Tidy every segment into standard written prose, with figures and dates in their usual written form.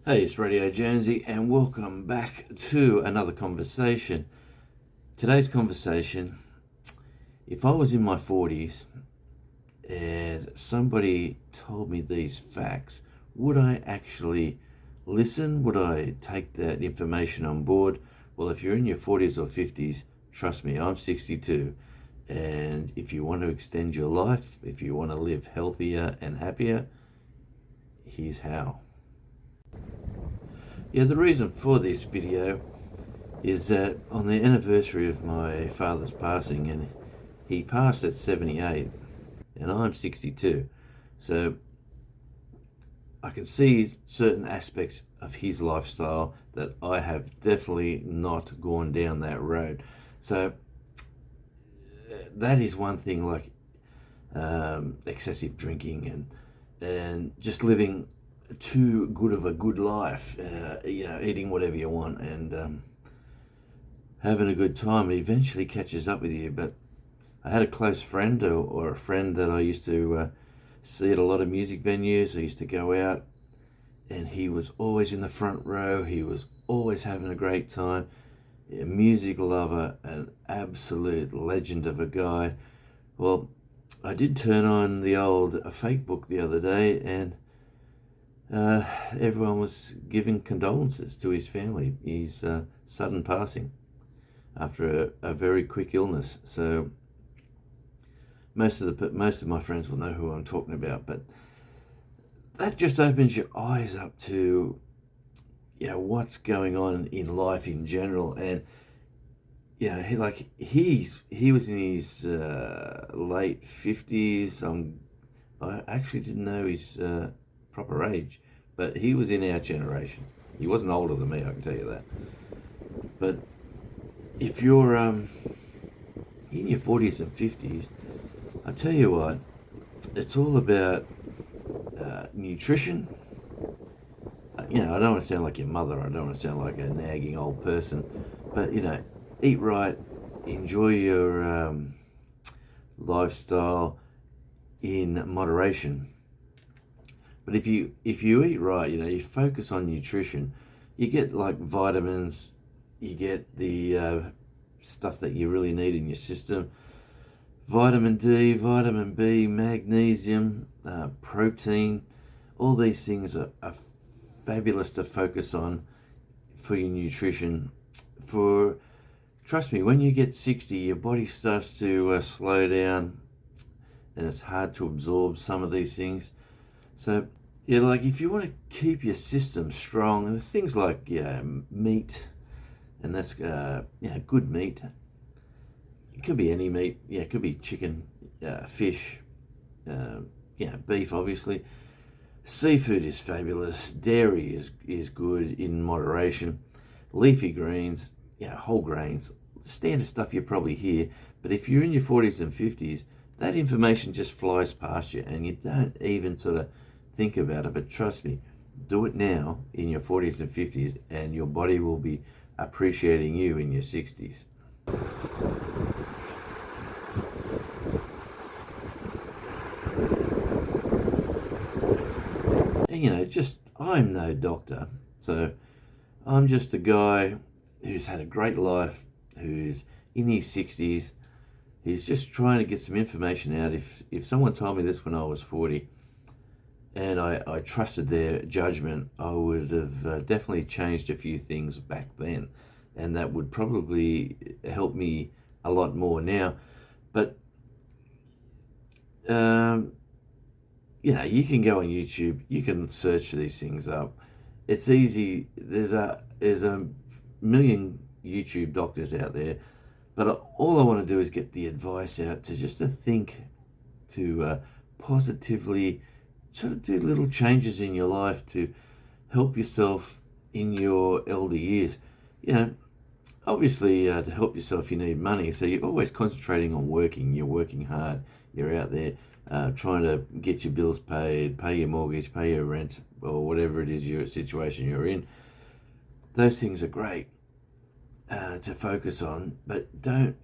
Hey, it's Radio Jonesy, and welcome back to another conversation. Today's conversation, if I was in my 40s and somebody told me these facts, would I actually listen? Would I take that information on board? Well, if you're in your 40s or 50s, trust me, I'm 62. And if you want to extend your life, if you want to live healthier and happier, here's how. Yeah, the reason for this video is that on the anniversary of my father's passing, and he passed at 78 and I'm 62, so I can see certain aspects of his lifestyle that I have definitely not gone down that road. So that is one thing, like excessive drinking and just living too good of a good life, eating whatever you want and having a good time. It eventually catches up with you. But I had a close friend or a friend that I used to see at a lot of music venues. I used to go out, and he was always in the front row. He was always having a great time. A music lover, an absolute legend of a guy. Well, I did turn on the old fake book the other day, and everyone was giving condolences to his family. His sudden passing after a very quick illness. So most of my friends will know who I'm talking about. But that just opens your eyes up to what's going on in life in general. And he was in his late 50s. I actually didn't know his proper age, but he was in our generation. He wasn't older than me, I can tell you that. But if you're in your 40s and 50s, I tell you what, it's all about nutrition. I don't want to sound like your mother. I don't want to sound like a nagging old person, but eat right, enjoy your lifestyle in moderation. But if you eat right, you focus on nutrition, you get like vitamins, you get the stuff that you really need in your system: vitamin D, vitamin B, magnesium, protein. All these things are fabulous to focus on for your nutrition. Trust me, when you get 60, your body starts to slow down, and it's hard to absorb some of these things. So, like if you want to keep your system strong, things like meat, and that's good meat. It could be any meat. Yeah, it could be chicken, fish, beef, obviously. Seafood is fabulous. Dairy is good in moderation. Leafy greens, whole grains, standard stuff you probably hear. But if you're in your 40s and 50s, that information just flies past you, and you don't even sort of think about it. But trust me, do it now in your 40s and 50s, and your body will be appreciating you in your 60s. And I'm no doctor, so I'm just a guy who's had a great life, who's in his 60s. He's just trying to get some information out. If someone told me this when I was 40, and I trusted their judgment, I would have definitely changed a few things back then, and that would probably help me a lot more now. But you can go on YouTube, you can search these things up. It's easy. There's a million YouTube doctors out there, but all I want to do is get the advice out to think, to positively sort of do little changes in your life to help yourself in your elder years. Obviously, to help yourself, you need money. So you're always concentrating on working. You're working hard. You're out there trying to get your bills paid, pay your mortgage, pay your rent, or whatever it is your situation you're in. Those things are great to focus on, but don't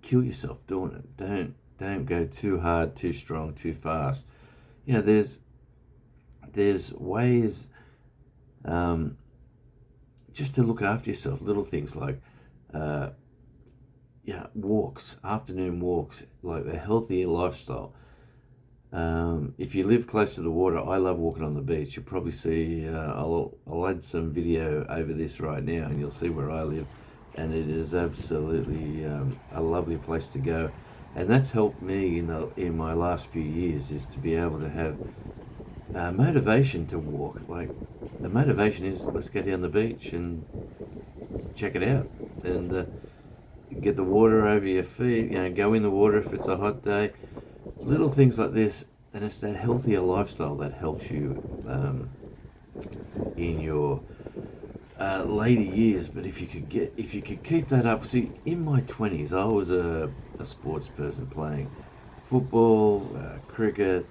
kill yourself doing it. Don't go too hard, too strong, too fast. There's ways Um, just to look after yourself, little things like walks, afternoon walks, like the healthier lifestyle. If you live close to the water, I love walking on the beach. You'll probably see, I'll add some video over this right now and you'll see where I live. And it is absolutely a lovely place to go. And that's helped me in my last few years, is to be able to have motivation to walk. Like, the motivation is, let's go down the beach and check it out. And get the water over your feet, go in the water if it's a hot day. Little things like this, and it's that healthier lifestyle that helps you in your later years. But if you could keep that up, see, in my 20s, I was a sports person, playing football, cricket.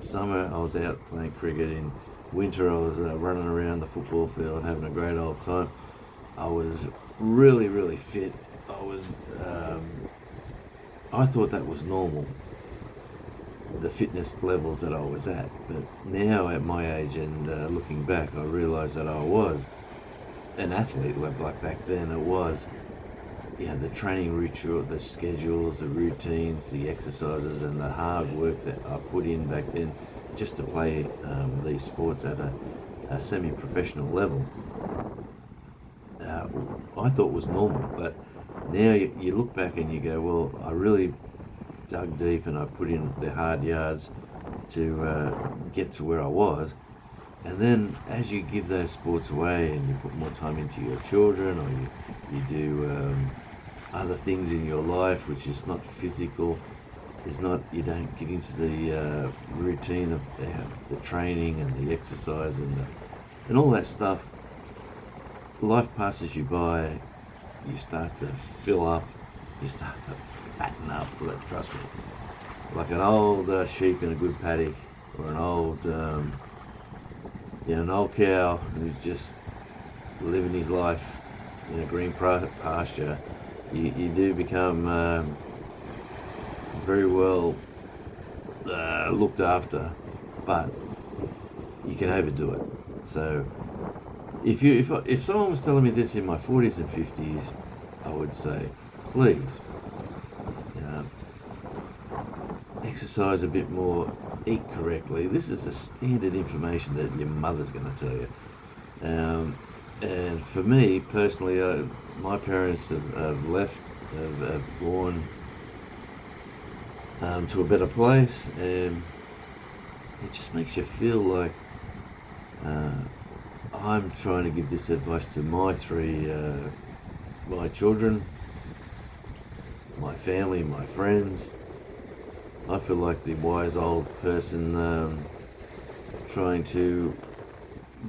Summer, I was out playing cricket. In winter, I was running around the football field, having a great old time. I was really, really fit. I thought that was normal, the fitness levels that I was at. But now at my age and looking back, I realise that I was an athlete. Like back then, it was, the training ritual, the schedules, the routines, the exercises, and the hard work that I put in back then just to play these sports at a semi-professional level. I thought was normal, but now you look back and you go, well, I really dug deep and I put in the hard yards to get to where I was. And then as you give those sports away and you put more time into your children, or you do other things in your life which is not physical, you don't get into the routine of the training and the exercise and all that stuff. Life passes you by, you start to fill up, you start to fatten up. Trust me, like an old sheep in a good paddock, or an old cow who's just living his life in a green pasture. You do become very well looked after, but you can overdo it. So if someone was telling me this in my 40s and 50s, I would say, please, exercise a bit more, eat correctly. This is the standard information that your mother's going to tell you. And for me personally, my parents have left, have gone to a better place, and it just makes you feel like I'm trying to give this advice to my children, my family, my friends. I feel like the wise old person trying to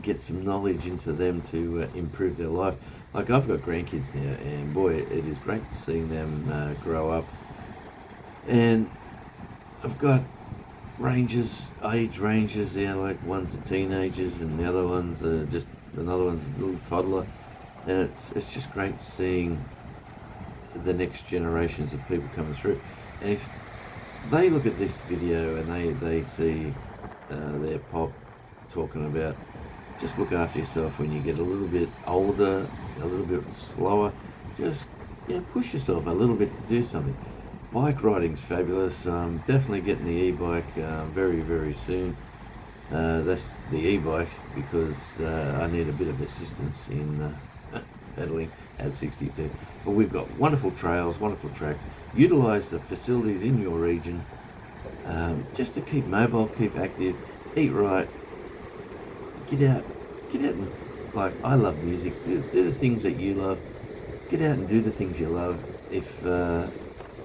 get some knowledge into them to improve their life. Like, I've got grandkids now, and boy, it is great seeing them grow up. And I've got age ranges, like one's a teenagers and the other one's another one's a little toddler. And it's just great seeing the next generations of people coming through. And if they look at this video and they see their pop talking about, just look after yourself when you get a little bit older, a little bit slower, just push yourself a little bit to do something. Bike riding's fabulous. Definitely getting the e-bike very, very soon. That's the e-bike, because I need a bit of assistance in pedaling at 62. But we've got wonderful trails, wonderful tracks. Utilise the facilities in your region just to keep mobile, keep active, eat right, get out and, like, I love music. Do the things that you love. Get out and do the things you love.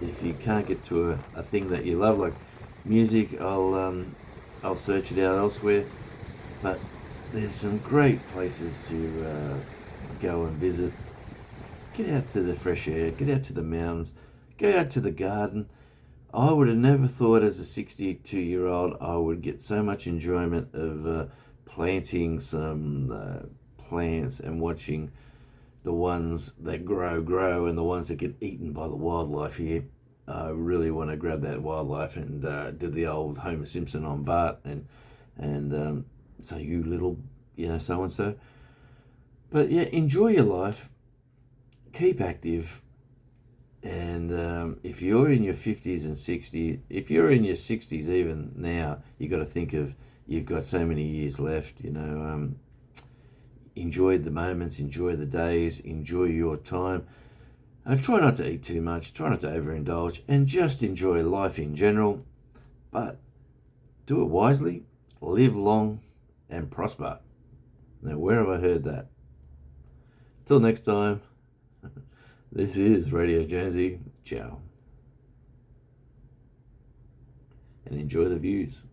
If you can't get to a thing that you love, like music, I'll search it out elsewhere. But there's some great places to go and visit. Get out to the fresh air, get out to the mountains, go out to the garden. I would have never thought as a 62-year-old I would get so much enjoyment of planting some plants and watching the ones that grow and the ones that get eaten by the wildlife here. I really want to grab that wildlife and do the old Homer Simpson on Bart and say, you little so and so. But yeah, enjoy your life, keep active, and if you're in your 50s and 60s, if you're in your 60s even now, you got to think of you've got so many years left. Enjoy the moments, enjoy the days, enjoy your time. Try not to eat too much, try not to overindulge, and just enjoy life in general. But do it wisely, live long, and prosper. Now, where have I heard that? Till next time, this is Radio Jonesy. Ciao. And enjoy the views.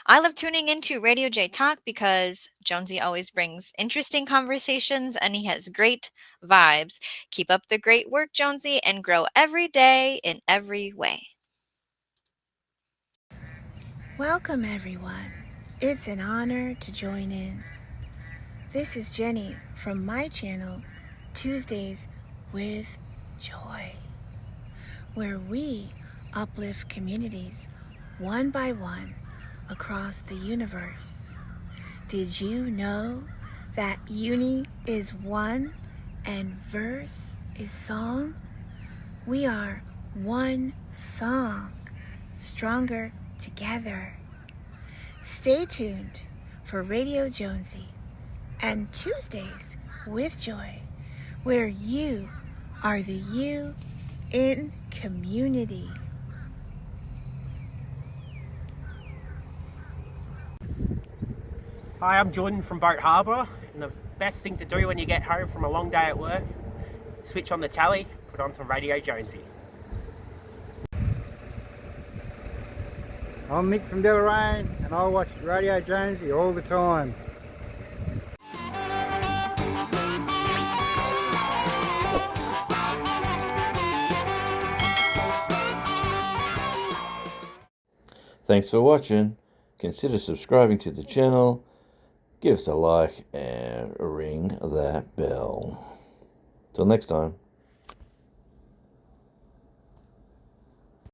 I love tuning into Radio J Talk because Jonesy always brings interesting conversations and he has great vibes. Keep up the great work, Jonesy, and grow every day in every way. Welcome, everyone. It's an honor to join in. This is Jenny from my channel, Tuesdays with Joy, where we uplift communities one by one across the universe. Did you know that uni is one and verse is song? We are one song, stronger together. Stay tuned for Radio Jonesy and Tuesdays with Joy, where you are the you in community. Hi, I'm Jordan from Boat Harbour, and the best thing to do when you get home from a long day at work, switch on the telly, put on some Radio Jonesy. I'm Mick from Deloraine and I watch Radio Jonesy all the time. Thanks for watching. Consider subscribing to the channel. Give us a like and ring that bell. Till next time.